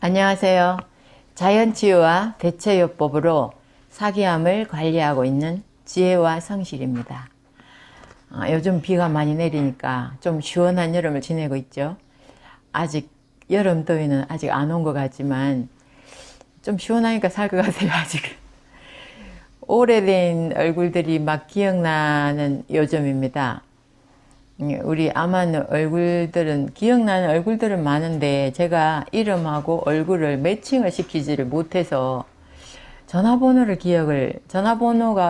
안녕하세요. 자연치유와 대체요법으로 사기암을 관리하고 있는 지혜와 성실입니다. 요즘 비가 많이 내리니까 좀 시원한 여름을 지내고 있죠. 아직 여름 더위는 아직 안 온 것 같지만 좀 시원하니까 살 것 같아요. 아직 오래된 얼굴들이 막 기억나는 요즘입니다. 우리 아마는 얼굴들은 기억나는 얼굴들은 많은데 제가 이름하고 얼굴을 매칭을 시키지를 못해서 전화번호가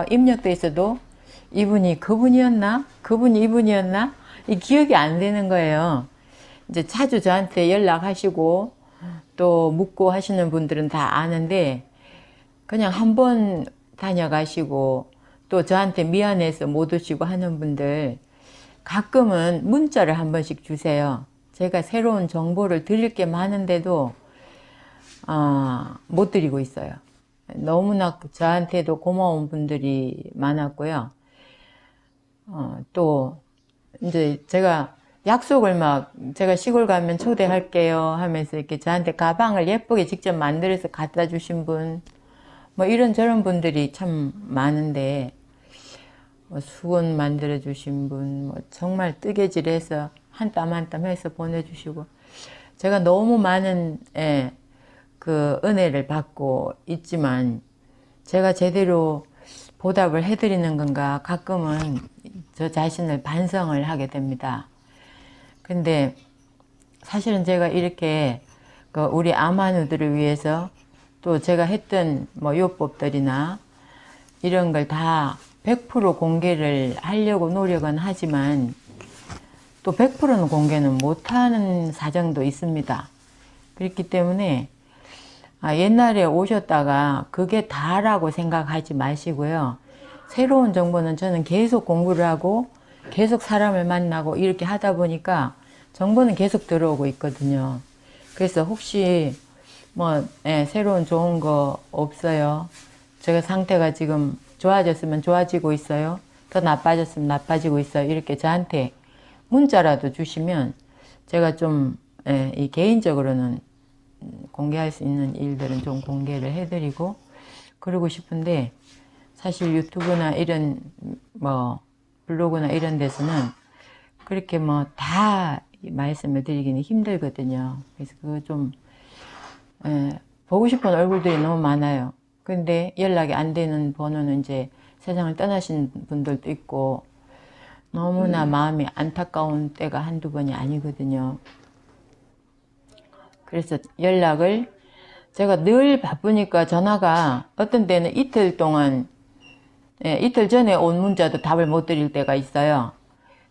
입력돼 있어도 이분이 그분이었나? 그분이 이분이었나? 이 기억이 안 되는 거예요. 이제 자주 저한테 연락하시고 또 묻고 하시는 분들은 다 아는데 그냥 한번 다녀가시고 또 저한테 미안해서 못 오시고 하는 분들 가끔은 문자를 한 번씩 주세요. 제가 새로운 정보를 드릴 게 많은데도 못 드리고 있어요. 너무나 저한테도 고마운 분들이 많았고요. 또 이제 제가 약속을 제가 시골 가면 초대할게요 하면서 이렇게 저한테 가방을 예쁘게 직접 만들어서 갖다 주신 분, 뭐 이런저런 분들이 참 많은데 수건 만들어 주신 분, 정말 뜨개질해서 한 땀 한 땀 해서 보내주시고 제가 너무 많은 그 은혜를 받고 있지만 제가 제대로 보답을 해드리는 건가 가끔은 저 자신을 반성을 하게 됩니다. 근데 사실은 제가 이렇게 우리 아마누들을 위해서 또 제가 했던 요법들이나 이런 걸 다 100% 공개를 하려고 노력은 하지만 또 100%는 공개는 못하는 사정도 있습니다. 그렇기 때문에 옛날에 오셨다가 그게 다라고 생각하지 마시고요. 새로운 정보는 저는 계속 공부를 하고 계속 사람을 만나고 이렇게 하다 보니까 정보는 계속 들어오고 있거든요. 그래서 혹시 새로운 좋은 거 없어요? 제가 상태가 지금 좋아졌으면 좋아지고 있어요. 더 나빠졌으면 나빠지고 있어요. 이렇게 저한테 문자라도 주시면 제가 좀 이 개인적으로는 공개할 수 있는 일들은 좀 공개를 해드리고 그러고 싶은데 사실 유튜브나 이런 블로그나 이런 데서는 그렇게 다 말씀을 드리기는 힘들거든요. 그래서 그거 좀 보고 싶은 얼굴들이 너무 많아요. 근데 연락이 안 되는 번호는 이제 세상을 떠나신 분들도 있고 너무나 마음이 안타까운 때가 한두 번이 아니거든요. 그래서 연락을 제가 늘 바쁘니까 전화가 어떤 때는 이틀 동안 이틀 전에 온 문자도 답을 못 드릴 때가 있어요.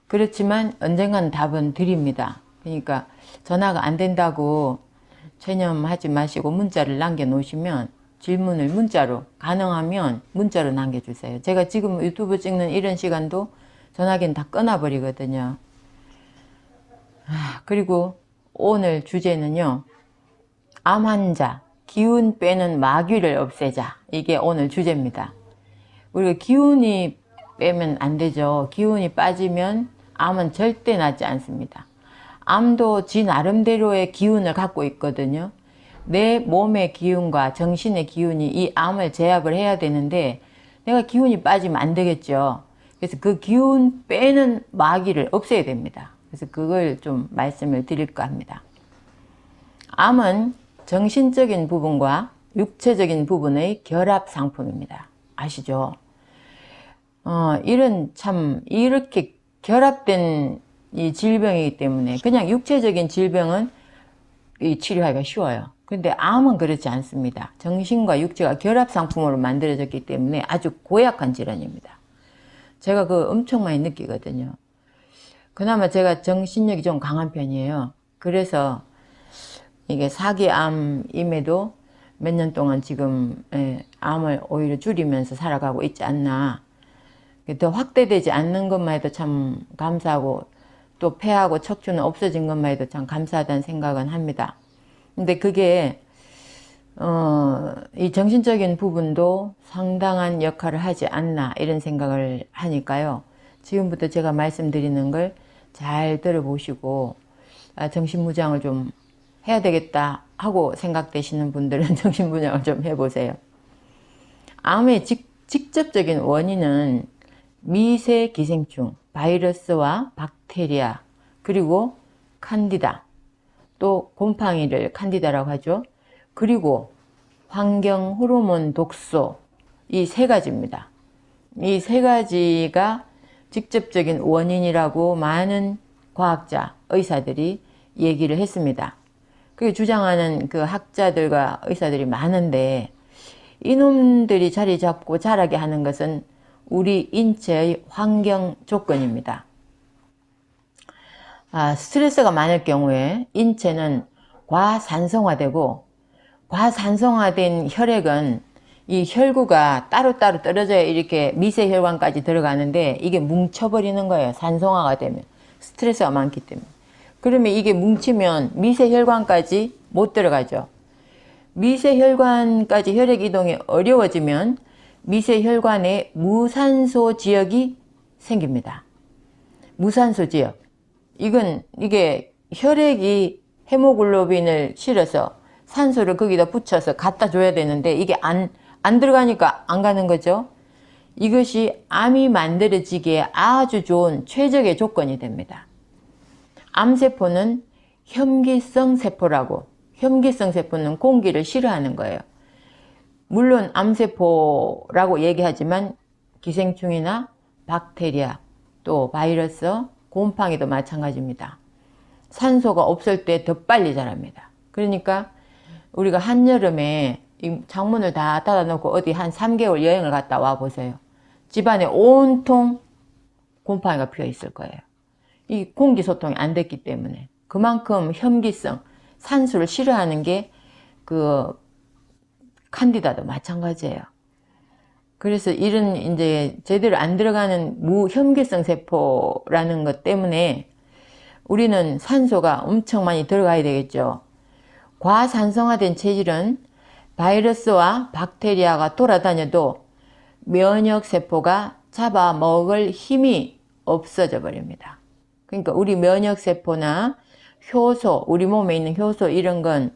그렇지만 언젠가는 답은 드립니다. 그러니까 전화가 안 된다고 체념하지 마시고 문자를 남겨놓으시면 질문을 문자로 가능하면 문자로 남겨주세요. 제가 지금 유튜브 찍는 이런 시간도 전화기는 다 끊어버리거든요. 그리고 오늘 주제는요. 암 환자, 기운 빼는 마귀를 없애자. 이게 오늘 주제입니다. 우리가 기운이 빼면 안 되죠. 기운이 빠지면 암은 절대 낫지 않습니다. 암도 지 나름대로의 기운을 갖고 있거든요. 내 몸의 기운과 정신의 기운이 이 암을 제압을 해야 되는데 내가 기운이 빠지면 안 되겠죠. 그래서 그 기운 빼는 마귀를 없애야 됩니다. 그래서 그걸 좀 말씀을 드릴까 합니다. 암은 정신적인 부분과 육체적인 부분의 결합 상품입니다. 아시죠? 이렇게 결합된 이 질병이기 때문에 그냥 육체적인 질병은 치료하기가 쉬워요. 근데 암은 그렇지 않습니다. 정신과 육체가 결합 상품으로 만들어졌기 때문에 아주 고약한 질환입니다. 제가 그거 엄청 많이 느끼거든요. 그나마 제가 정신력이 좀 강한 편이에요. 그래서 이게 사기암임에도 몇 년 동안 지금 암을 오히려 줄이면서 살아가고 있지 않나. 더 확대되지 않는 것만 해도 참 감사하고 또 폐하고 척추는 없어진 것만 해도 참 감사하다는 생각은 합니다. 근데 그게 이 정신적인 부분도 상당한 역할을 하지 않나 이런 생각을 하니까요. 지금부터 제가 말씀드리는 걸 잘 들어보시고 정신무장을 좀 해야 되겠다 하고 생각되시는 분들은 정신분양을 좀 해보세요. 암의 직접적인 원인은 미세 기생충, 바이러스와 박테리아, 그리고 칸디다, 또 곰팡이를 칸디다라고 하죠. 그리고 환경 호르몬 독소, 이 세 가지입니다. 이 세 가지가 직접적인 원인이라고 많은 과학자, 의사들이 얘기를 했습니다. 그게 주장하는 그 학자들과 의사들이 많은데, 이놈들이 자리 잡고 자라게 하는 것은 우리 인체의 환경 조건입니다. 스트레스가 많을 경우에 인체는 과산성화되고, 과산성화된 혈액은 이 혈구가 따로따로 떨어져야 이렇게 미세혈관까지 들어가는데 이게 뭉쳐버리는 거예요. 산성화가 되면. 스트레스가 많기 때문에. 그러면 이게 뭉치면 미세혈관까지 못 들어가죠. 미세혈관까지 혈액 이동이 어려워지면 미세혈관에 무산소 지역이 생깁니다. 무산소 지역. 이게 혈액이 헤모글로빈을 실어서 산소를 거기다 붙여서 갖다 줘야 되는데 이게 안 들어가니까 안 가는 거죠. 이것이 암이 만들어지기에 아주 좋은 최적의 조건이 됩니다. 암세포는 혐기성 세포라고, 혐기성 세포는 공기를 싫어하는 거예요. 물론 암세포라고 얘기하지만 기생충이나 박테리아, 또 바이러스, 곰팡이도 마찬가지입니다. 산소가 없을 때 더 빨리 자랍니다. 그러니까 우리가 한여름에 이 창문을 다 닫아놓고 어디 한 3개월 여행을 갔다 와 보세요. 집안에 온통 곰팡이가 피어 있을 거예요. 이 공기 소통이 안 됐기 때문에. 그만큼 혐기성, 산소를 싫어하는 게 그 칸디다도 마찬가지예요. 그래서 이런 이제 제대로 안 들어가는 무혐기성 세포라는 것 때문에 우리는 산소가 엄청 많이 들어가야 되겠죠. 과산성화된 체질은 바이러스와 박테리아가 돌아다녀도 면역세포가 잡아먹을 힘이 없어져 버립니다. 그러니까 우리 면역세포나 효소, 우리 몸에 있는 효소 이런 건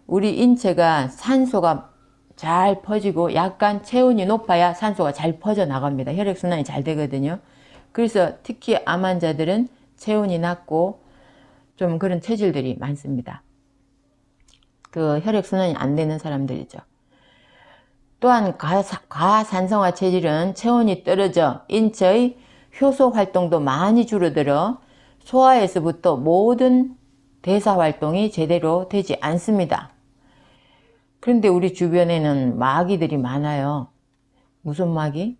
우리 인체가 산소가 잘 퍼지고 약간 체온이 높아야 산소가 잘 퍼져 나갑니다. 혈액순환이 잘 되거든요. 그래서 특히 암 환자들은 체온이 낮고 좀 그런 체질들이 많습니다. 그 혈액순환이 안 되는 사람들이죠. 또한 과산성화 체질은 체온이 떨어져 인체의 효소 활동도 많이 줄어들어 소화에서부터 모든 대사 활동이 제대로 되지 않습니다. 그런데 우리 주변에는 마귀들이 많아요. 무슨 마귀?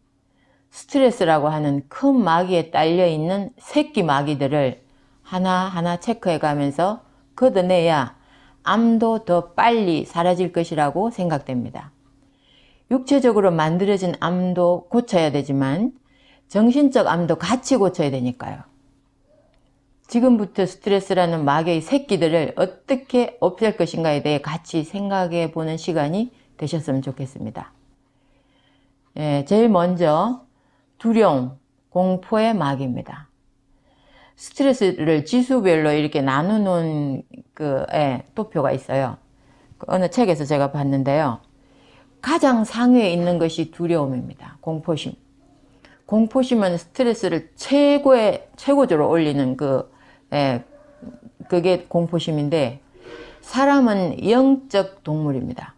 스트레스라고 하는 큰 마귀에 딸려있는 새끼 마귀들을 하나하나 체크해 가면서 걷어내야 암도 더 빨리 사라질 것이라고 생각됩니다. 육체적으로 만들어진 암도 고쳐야 되지만 정신적 암도 같이 고쳐야 되니까요. 지금부터 스트레스라는 마귀의 새끼들을 어떻게 없앨 것인가에 대해 같이 생각해 보는 시간이 되셨으면 좋겠습니다. 제일 먼저 두려움, 공포의 마귀입니다. 스트레스를 지수별로 이렇게 나누는 도표가 있어요. 어느 책에서 제가 봤는데요. 가장 상위에 있는 것이 두려움입니다. 공포심. 공포심은 스트레스를 최고조로 올리는 그게 공포심인데, 사람은 영적 동물입니다.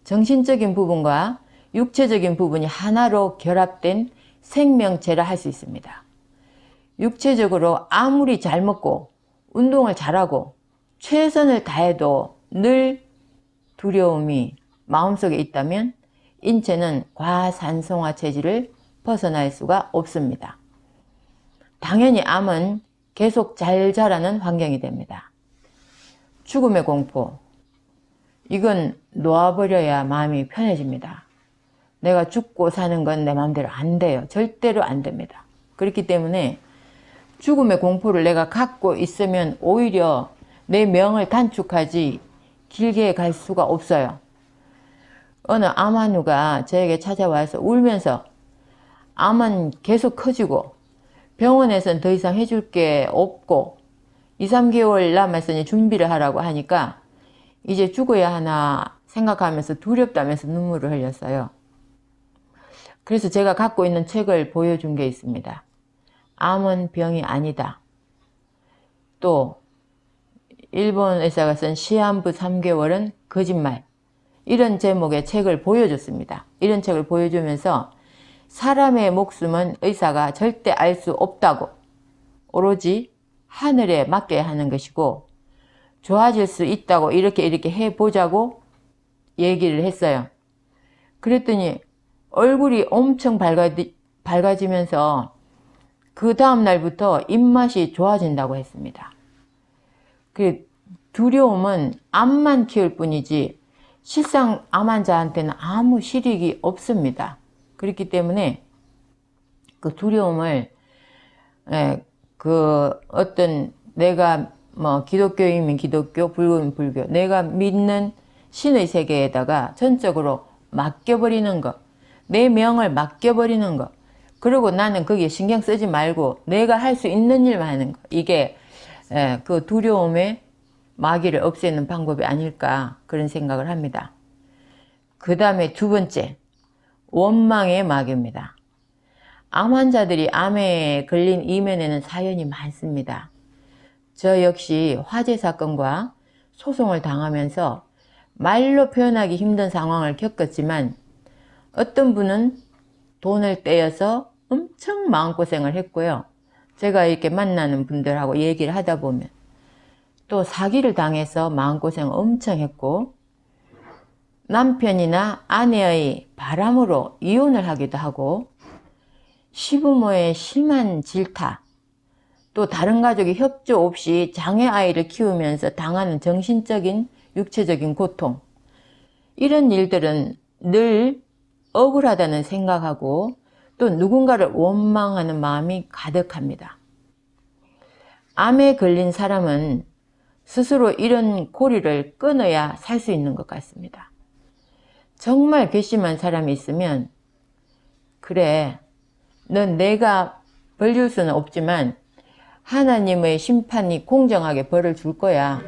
정신적인 부분과 육체적인 부분이 하나로 결합된 생명체라 할 수 있습니다. 육체적으로 아무리 잘 먹고 운동을 잘하고 최선을 다해도 늘 두려움이 마음속에 있다면 인체는 과산성화 체질을 벗어날 수가 없습니다. 당연히 암은 계속 잘 자라는 환경이 됩니다. 죽음의 공포, 이건 놓아버려야 마음이 편해집니다. 내가 죽고 사는 건 내 마음대로 안 돼요. 절대로 안 됩니다. 그렇기 때문에 죽음의 공포를 내가 갖고 있으면 오히려 내 명을 단축하지 길게 갈 수가 없어요. 어느 암환우가 저에게 찾아와서 울면서 암은 계속 커지고 병원에서는 더 이상 해줄 게 없고 2, 3개월 남았으니 준비를 하라고 하니까 이제 죽어야 하나 생각하면서 두렵다면서 눈물을 흘렸어요. 그래서 제가 갖고 있는 책을 보여준 게 있습니다. 암은 병이 아니다. 또 일본 의사가 쓴 시한부 3개월은 거짓말. 이런 제목의 책을 보여줬습니다. 이런 책을 보여주면서 사람의 목숨은 의사가 절대 알 수 없다고, 오로지 하늘에 맡겨야 하는 것이고 좋아질 수 있다고 이렇게 해보자고 얘기를 했어요. 그랬더니 얼굴이 엄청 밝아지면서 그 다음 날부터 입맛이 좋아진다고 했습니다. 그 두려움은 암만 키울 뿐이지 실상 암 환자한테는 아무 실익이 없습니다. 그렇기 때문에 그 두려움을 그 어떤 내가 뭐 기독교이면 기독교, 불교이면 불교, 내가 믿는 신의 세계에다가 전적으로 맡겨버리는 것, 내 명을 맡겨버리는 것, 그리고 나는 거기에 신경 쓰지 말고 내가 할 수 있는 일만 하는 것, 이게 그 두려움의 마귀를 없애는 방법이 아닐까 그런 생각을 합니다. 그 다음에 두 번째, 원망의 마귀입니다. 암 환자들이 암에 걸린 이면에는 사연이 많습니다. 저 역시 화재 사건과 소송을 당하면서 말로 표현하기 힘든 상황을 겪었지만 어떤 분은 돈을 떼어서 엄청 마음고생을 했고요. 제가 이렇게 만나는 분들하고 얘기를 하다 보면 또 사기를 당해서 마음고생 엄청 했고 남편이나 아내의 바람으로 이혼을 하기도 하고 시부모의 심한 질타, 또 다른 가족이 협조 없이 장애아이를 키우면서 당하는 정신적인, 육체적인 고통, 이런 일들은 늘 억울하다는 생각하고 또 누군가를 원망하는 마음이 가득합니다. 암에 걸린 사람은 스스로 이런 고리를 끊어야 살 수 있는 것 같습니다. 정말 괘씸한 사람이 있으면 그래, 넌 내가 벌 줄 수는 없지만 하나님의 심판이 공정하게 벌을 줄 거야.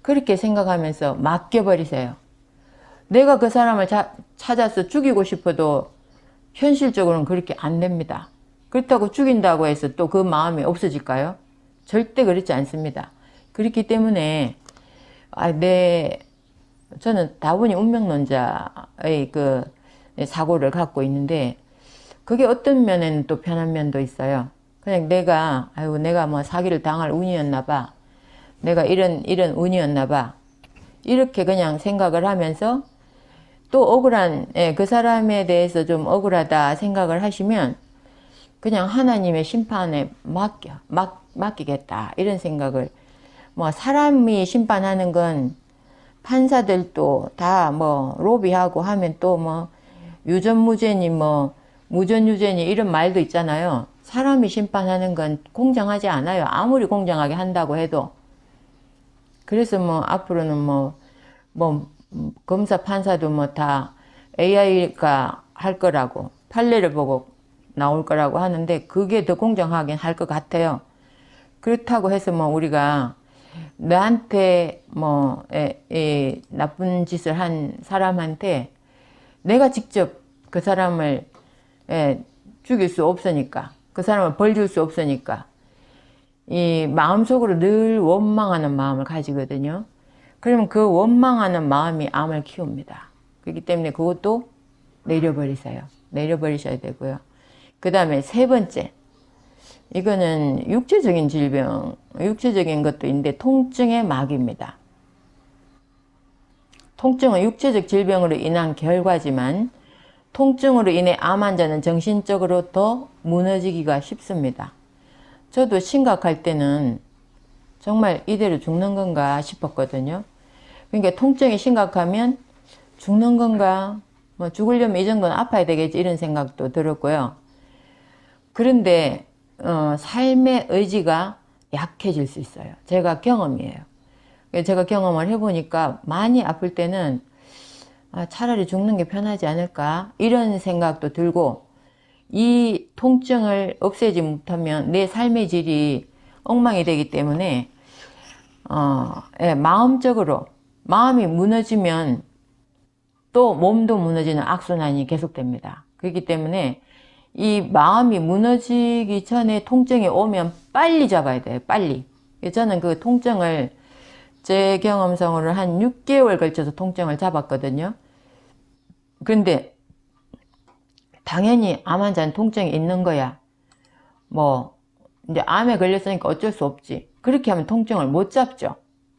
그렇게 생각하면서 맡겨버리세요. 내가 그 사람을 찾아서 죽이고 싶어도 현실적으로는 그렇게 안 됩니다. 그렇다고 죽인다고 해서 또 그 마음이 없어질까요? 절대 그렇지 않습니다. 그렇기 때문에 저는 다분히 운명론자의 그 사고를 갖고 있는데 그게 어떤 면에는 또 편한 면도 있어요. 그냥 내가 뭐 사기를 당할 운이었나 봐. 내가 이런 운이었나 봐. 이렇게 그냥 생각을 하면서 또 억울한, 그 사람에 대해서 좀 억울하다 생각을 하시면 그냥 하나님의 심판에 맡기겠다. 이런 생각을, 뭐 사람이 심판하는 건 판사들도 다 뭐 로비하고 하면 또 뭐 유전무죄니 뭐 무전유죄니 이런 말도 있잖아요. 사람이 심판하는 건 공정하지 않아요. 아무리 공정하게 한다고 해도. 그래서 뭐 앞으로는 뭐 검사 판사도 뭐 다 AI가 할 거라고, 판례를 보고 나올 거라고 하는데 그게 더 공정하긴 할 것 같아요. 그렇다고 해서 뭐 우리가 나한테 뭐 나쁜 짓을 한 사람한테 내가 직접 그 사람을 죽일 수 없으니까, 그 사람을 벌 줄 수 없으니까 이 마음속으로 늘 원망하는 마음을 가지거든요. 그러면 그 원망하는 마음이 암을 키웁니다. 그렇기 때문에 그것도 내려버리세요. 내려버리셔야 되고요. 그 다음에 세 번째, 이거는 육체적인 질병, 육체적인 것도 있는데 통증의 마귀입니다. 통증은 육체적 질병으로 인한 결과지만 통증으로 인해 암 환자는 정신적으로 더 무너지기가 쉽습니다. 저도 심각할 때는 정말 이대로 죽는 건가 싶었거든요. 그러니까 통증이 심각하면 죽는 건가, 뭐 죽으려면 이 정도는 아파야 되겠지 이런 생각도 들었고요. 그런데 삶의 의지가 약해질 수 있어요. 제가 경험이에요. 제가 경험을 해보니까 많이 아플 때는 차라리 죽는 게 편하지 않을까 이런 생각도 들고, 이 통증을 없애지 못하면 내 삶의 질이 엉망이 되기 때문에 마음적으로 마음이 무너지면 또 몸도 무너지는 악순환이 계속됩니다. 그렇기 때문에 이 마음이 무너지기 전에 통증이 오면 빨리 잡아야 돼요. 빨리. 저는 그 통증을 제 경험상으로 한 6개월 걸쳐서 통증을 잡았거든요. 그런데 당연히 암 환자는 통증이 있는 거야. 뭐 이제 암에 걸렸으니까 어쩔 수 없지. 그렇게 하면 통증을 못 잡죠.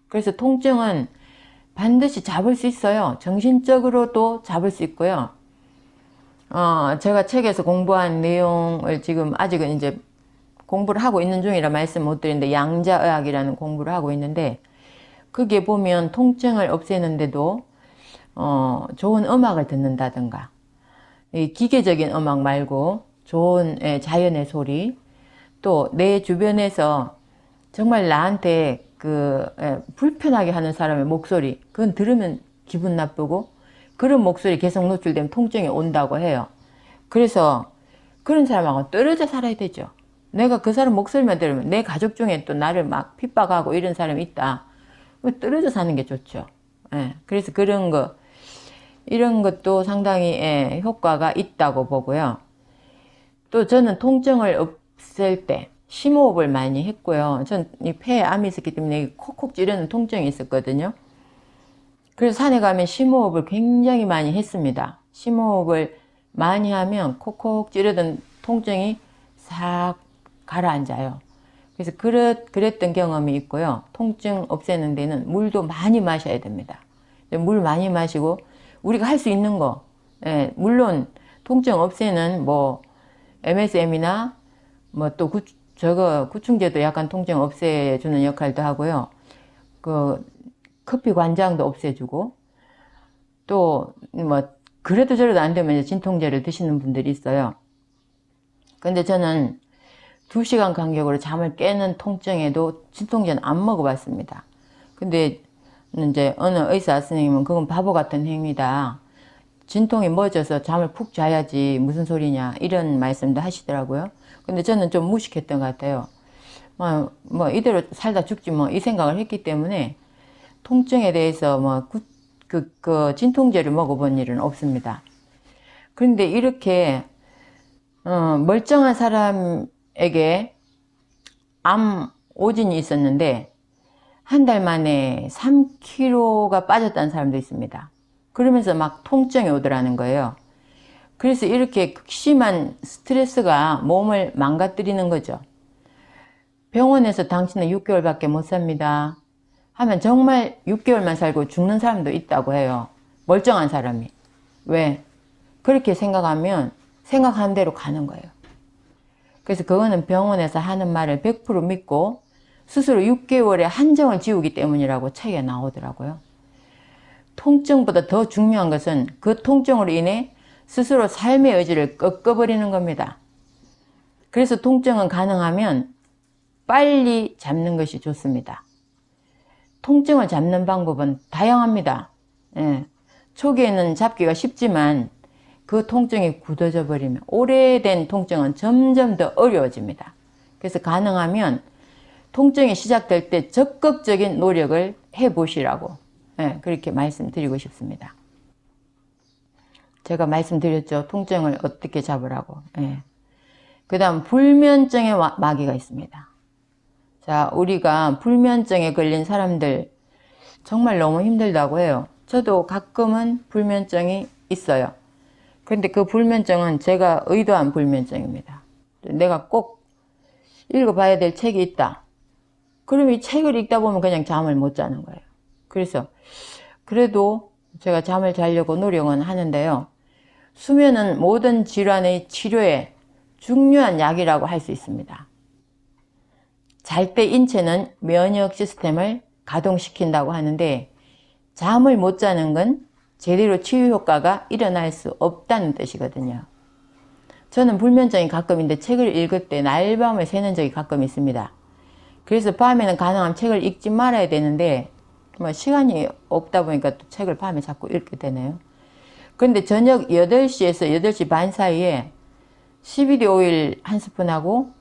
그래서 통증은 반드시 잡을 수 있어요. 정신적으로도 잡을 수 있고요. 제가 책에서 공부한 내용을 지금 아직은 이제 공부를 하고 있는 중이라 말씀 못 드리는데, 양자의학이라는 공부를 하고 있는데, 그게 보면 통증을 없애는데도 좋은 음악을 듣는다든가, 이 기계적인 음악 말고 좋은 자연의 소리, 또 내 주변에서 정말 나한테 불편하게 하는 사람의 목소리, 그건 들으면 기분 나쁘고, 그런 목소리 계속 노출되면 통증이 온다고 해요. 그래서 그런 사람하고 떨어져 살아야 되죠. 내가 그 사람 목소리만 들으면 내 가족 중에 또 나를 막 핍박하고 이런 사람이 있다. 떨어져 사는 게 좋죠. 그래서 이런 것도 상당히 효과가 있다고 보고요. 또 저는 통증을 없앨 때 심호흡을 많이 했고요. 전 이 폐에 암이 있었기 때문에 콕콕 찌르는 통증이 있었거든요. 그래서 산에 가면 심호흡을 굉장히 많이 했습니다. 심호흡을 많이 하면 콕콕 찌르던 통증이 싹 가라앉아요. 그래서 그랬던 경험이 있고요. 통증 없애는 데는 물도 많이 마셔야 됩니다. 물 많이 마시고 우리가 할 수 있는 거, 물론 통증 없애는 뭐 MSM이나 뭐 또 구충제도 약간 통증 없애주는 역할도 하고요. 커피 관장도 없애주고, 또 뭐 그래도 저래도 안 되면 진통제를 드시는 분들이 있어요. 근데 저는 2시간 간격으로 잠을 깨는 통증에도 진통제는 안 먹어봤습니다. 근데 이제 어느 의사 선생님은 그건 바보 같은 행위다. 진통이 멎어서 잠을 푹 자야지 무슨 소리냐, 이런 말씀도 하시더라고요. 근데 저는 좀 무식했던 것 같아요. 뭐 이대로 살다 죽지 뭐 이 생각을 했기 때문에 통증에 대해서 뭐 진통제를 먹어본 일은 없습니다. 그런데 이렇게 멀쩡한 사람에게 암 오진이 있었는데 한 달 만에 3kg가 빠졌다는 사람도 있습니다. 그러면서 막 통증이 오더라는 거예요. 그래서 이렇게 극심한 스트레스가 몸을 망가뜨리는 거죠. 병원에서 당신은 6개월밖에 못 삽니다 하면 정말 6개월만 살고 죽는 사람도 있다고 해요. 멀쩡한 사람이. 왜? 그렇게 생각하면 생각한 대로 가는 거예요. 그래서 그거는 병원에서 하는 말을 100% 믿고 스스로 6개월의 한정을 지우기 때문이라고 책에 나오더라고요. 통증보다 더 중요한 것은 그 통증으로 인해 스스로 삶의 의지를 꺾어버리는 겁니다. 그래서 통증은 가능하면 빨리 잡는 것이 좋습니다. 통증을 잡는 방법은 다양합니다. 초기에는 잡기가 쉽지만 그 통증이 굳어져 버리면 오래된 통증은 점점 더 어려워집니다. 그래서 가능하면 통증이 시작될 때 적극적인 노력을 해보시라고 그렇게 말씀드리고 싶습니다. 제가 말씀드렸죠. 통증을 어떻게 잡으라고. 그 다음 불면증의 마귀가 있습니다. 자, 우리가 불면증에 걸린 사람들 정말 너무 힘들다고 해요. 저도 가끔은 불면증이 있어요. 근데 그 불면증은 제가 의도한 불면증입니다. 내가 꼭 읽어봐야 될 책이 있다. 그럼 이 책을 읽다 보면 그냥 잠을 못 자는 거예요. 그래서 그래도 제가 잠을 자려고 노력은 하는데요. 수면은 모든 질환의 치료에 중요한 약이라고 할 수 있습니다. 잘 때 인체는 면역 시스템을 가동시킨다고 하는데 잠을 못 자는 건 제대로 치유 효과가 일어날 수 없다는 뜻이거든요. 저는 불면증이 가끔 있는데 책을 읽을 때 날밤을 새는 적이 가끔 있습니다. 그래서 밤에는 가능하면 책을 읽지 말아야 되는데 뭐 시간이 없다 보니까 또 책을 밤에 자꾸 읽게 되네요. 그런데 저녁 8시에서 8시 반 사이에 CBD 오일 1스푼하고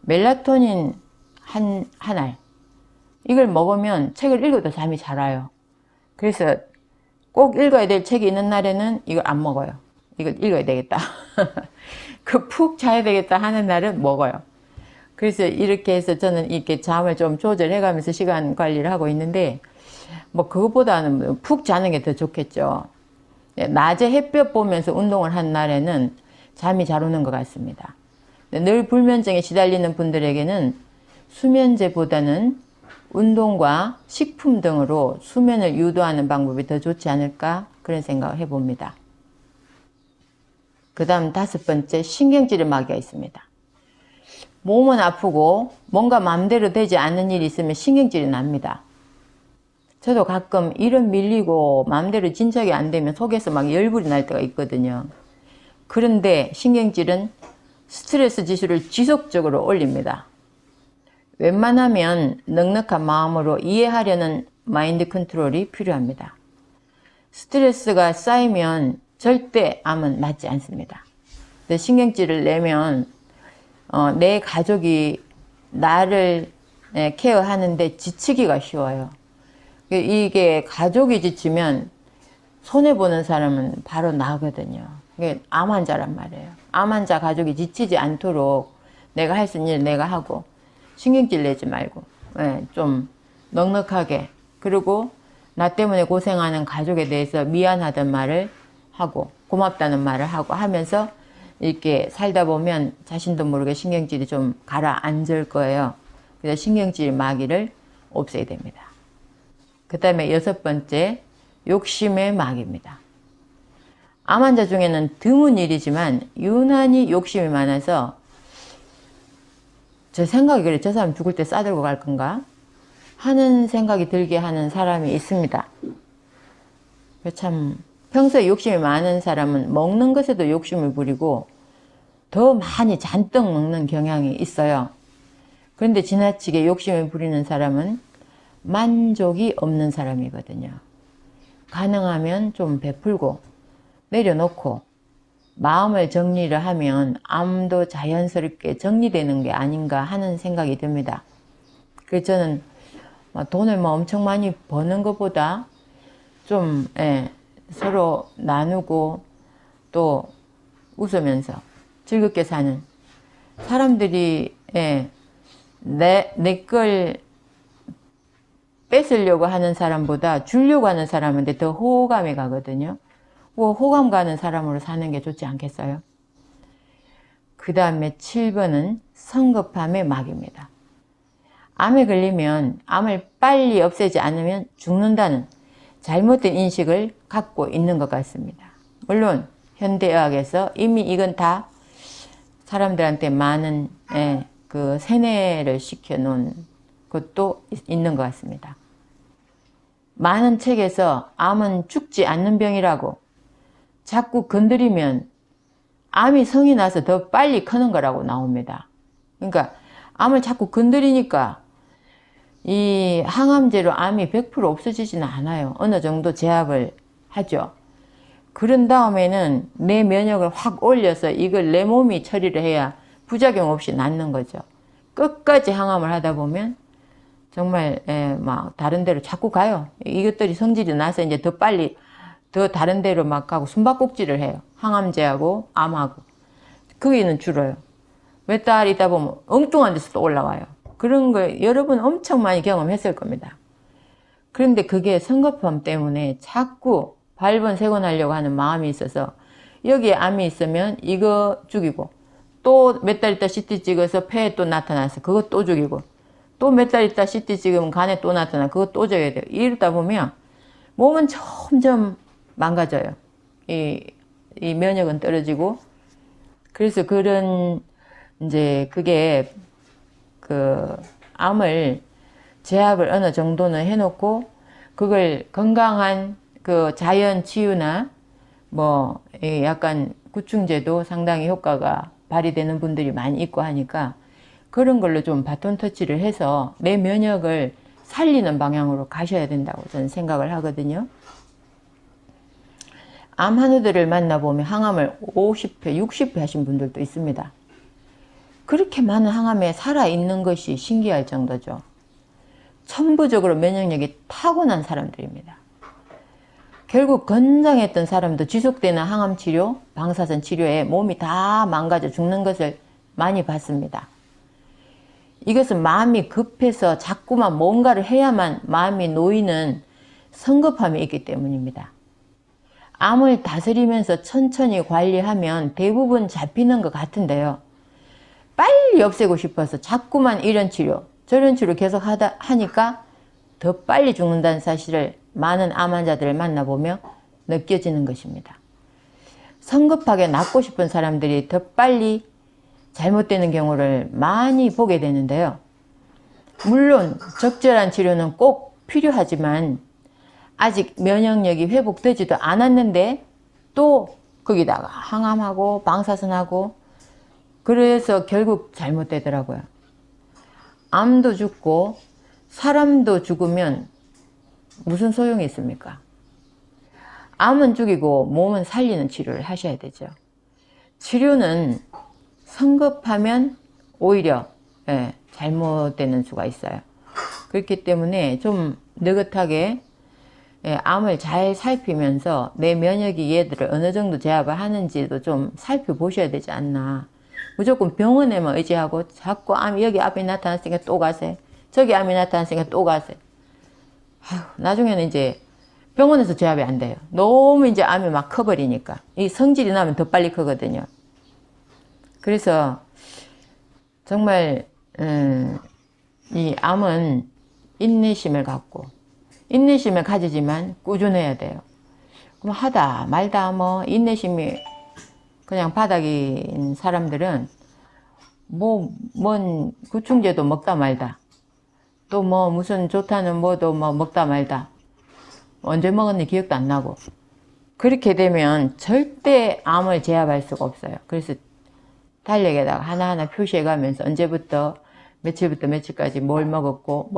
멜라토닌 한 알, 이걸 먹으면 책을 읽어도 잠이 잘 와요. 그래서 꼭 읽어야 될 책이 있는 날에는 이걸 안 먹어요. 이걸 읽어야 되겠다. 그 푹 자야 되겠다 하는 날은 먹어요. 그래서 이렇게 해서 저는 이렇게 잠을 좀 조절해 가면서 시간 관리를 하고 있는데, 뭐 그것보다는 푹 자는 게 더 좋겠죠. 낮에 햇볕 보면서 운동을 한 날에는 잠이 잘 오는 것 같습니다. 늘 불면증에 시달리는 분들에게는 수면제보다는 운동과 식품 등으로 수면을 유도하는 방법이 더 좋지 않을까, 그런 생각을 해봅니다. 그 다음 5번째, 신경질의 마귀가 있습니다. 몸은 아프고 뭔가 마음대로 되지 않는 일이 있으면 신경질이 납니다. 저도 가끔 일은 밀리고 마음대로 진척이 안 되면 속에서 막 열불이 날 때가 있거든요. 그런데 신경질은 스트레스 지수를 지속적으로 올립니다. 웬만하면 넉넉한 마음으로 이해하려는 마인드 컨트롤이 필요합니다. 스트레스가 쌓이면 절대 암은 낫지 않습니다. 근데 신경질을 내면 내 가족이 나를 케어하는데 지치기가 쉬워요. 이게 가족이 지치면 손해보는 사람은 바로 나거든요. 이게 암 환자란 말이에요. 암 환자 가족이 지치지 않도록 내가 할 수 있는 일 내가 하고, 신경질 내지 말고 좀 넉넉하게, 그리고 나 때문에 고생하는 가족에 대해서 미안하다는 말을 하고 고맙다는 말을 하고 하면서 이렇게 살다 보면 자신도 모르게 신경질이 좀 가라앉을 거예요. 그래서 신경질 마귀를 없애야 됩니다. 그 다음에 6번째, 욕심의 마귀입니다. 암 환자 중에는 드문 일이지만 유난히 욕심이 많아서 제 생각이 그래, 저 사람 죽을 때 싸들고 갈 건가 하는 생각이 들게 하는 사람이 있습니다. 참 평소에 욕심이 많은 사람은 먹는 것에도 욕심을 부리고 더 많이 잔뜩 먹는 경향이 있어요. 그런데 지나치게 욕심을 부리는 사람은 만족이 없는 사람이거든요. 가능하면 좀 베풀고 내려놓고 마음을 정리를 하면 암도 자연스럽게 정리되는 게 아닌가 하는 생각이 듭니다. 그래서 저는 돈을 엄청 많이 버는 것보다 좀 서로 나누고 또 웃으면서 즐겁게 사는 사람들이 내 걸 뺏으려고 하는 사람보다 주려고 하는 사람한테 더 호감이 가거든요. 호감 가는 사람으로 사는 게 좋지 않겠어요? 그 다음에 7번은 성급함의 마귀입니다. 암에 걸리면 암을 빨리 없애지 않으면 죽는다는 잘못된 인식을 갖고 있는 것 같습니다. 물론 현대의학에서 이미 이건 다 사람들한테 많은 그 세뇌를 시켜놓은 것도 있는 것 같습니다. 많은 책에서 암은 죽지 않는 병이라고, 자꾸 건드리면 암이 성이 나서 더 빨리 크는 거라고 나옵니다. 그러니까 암을 자꾸 건드리니까 이 항암제로 암이 100% 없어지지는 않아요. 어느 정도 제압을 하죠. 그런 다음에는 내 면역을 확 올려서 이걸 내 몸이 처리를 해야 부작용 없이 낫는 거죠. 끝까지 항암을 하다 보면 정말 막 다른 데로 자꾸 가요. 이것들이 성질이 나서 이제 더 빨리 더 다른 데로 막 가고 숨바꼭질을 해요. 항암제하고 암하고. 거기는 줄어요. 몇 달 있다 보면 엉뚱한 데서 또 올라와요. 그런 거 여러분 엄청 많이 경험했을 겁니다. 그런데 그게 성급함 때문에 자꾸 발본색원하려고 하는 마음이 있어서 여기에 암이 있으면 이거 죽이고, 또 몇 달 있다 CT 찍어서 폐에 또 나타나서 그거 또 죽이고, 또 몇 달 있다 CT 찍으면 간에 또 나타나 그거 또 줘야 돼요. 이러다 보면 몸은 점점 망가져요. 이 면역은 떨어지고. 그래서 그런 이제 그게 그 암을 제압을 어느 정도는 해놓고 그걸 건강한 그 자연 치유나 뭐 약간 구충제도 상당히 효과가 발휘되는 분들이 많이 있고 하니까 그런 걸로 좀 바톤 터치를 해서 내 면역을 살리는 방향으로 가셔야 된다고 저는 생각을 하거든요. 암 환우들을 만나보면 항암을 50회, 60회 하신 분들도 있습니다. 그렇게 많은 항암에 살아있는 것이 신기할 정도죠. 천부적으로 면역력이 타고난 사람들입니다. 결국 건강했던 사람도 지속되는 항암 치료, 방사선 치료에 몸이 다 망가져 죽는 것을 많이 봤습니다. 이것은 마음이 급해서 자꾸만 뭔가를 해야만 마음이 놓이는 성급함이 있기 때문입니다. 암을 다스리면서 천천히 관리하면 대부분 잡히는 것 같은데요. 빨리 없애고 싶어서 자꾸만 이런 치료, 저런 치료 계속 하니까 더 빨리 죽는다는 사실을 많은 암 환자들을 만나보며 느껴지는 것입니다. 성급하게 낫고 싶은 사람들이 더 빨리 잘못되는 경우를 많이 보게 되는데요. 물론 적절한 치료는 꼭 필요하지만 아직 면역력이 회복되지도 않았는데 또 거기다가 항암하고 방사선하고 그래서 결국 잘못되더라고요. 암도 죽고 사람도 죽으면 무슨 소용이 있습니까? 암은 죽이고 몸은 살리는 치료를 하셔야 되죠. 치료는 성급하면 오히려 잘못되는 수가 있어요. 그렇기 때문에 좀 느긋하게 암을 잘 살피면서 내 면역이 얘들을 어느 정도 제압을 하는지도 좀 살펴보셔야 되지 않나. 무조건 병원에만 의지하고 자꾸 암이 여기 암이 나타났으니까 또 가세요. 저기 암이 나타났으니까 또 가세요. 나중에는 이제 병원에서 제압이 안 돼요. 너무 이제 암이 막 커버리니까. 이 성질이 나면 더 빨리 크거든요. 그래서 정말 이 암은 인내심을 갖고 인내심을 가지지만 꾸준해야 돼요. 그럼 하다 말다 뭐 인내심이 그냥 바닥인 사람들은 뭔 구충제도 먹다 말다 또 뭐 무슨 좋다는 뭐도 뭐 먹다 말다 언제 먹었는지 기억도 안 나고 그렇게 되면 절대 암을 제압할 수가 없어요. 그래서 달력에다가 하나하나 표시해 가면서 언제부터 며칠부터 며칠까지 뭘 먹었고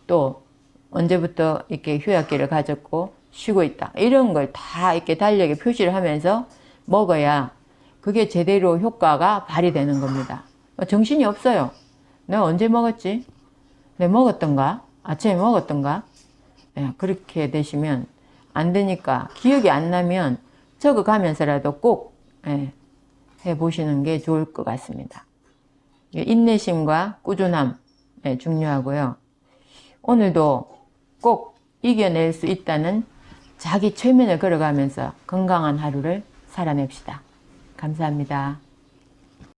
또 언제부터 이렇게 휴약기를 가졌고 쉬고 있다 이런 걸 다 이렇게 달력에 표시를 하면서 먹어야 그게 제대로 효과가 발휘되는 겁니다. 정신이 없어요. 내가 언제 먹었지? 내가 먹었던가? 아침에 먹었던가? 그렇게 되시면 안 되니까 기억이 안 나면 적어가면서라도 꼭 해보시는 게 좋을 것 같습니다. 인내심과 꾸준함 중요하고요. 오늘도 꼭 이겨낼 수 있다는 자기 최면을 걸어가면서 건강한 하루를 살아냅시다. 감사합니다.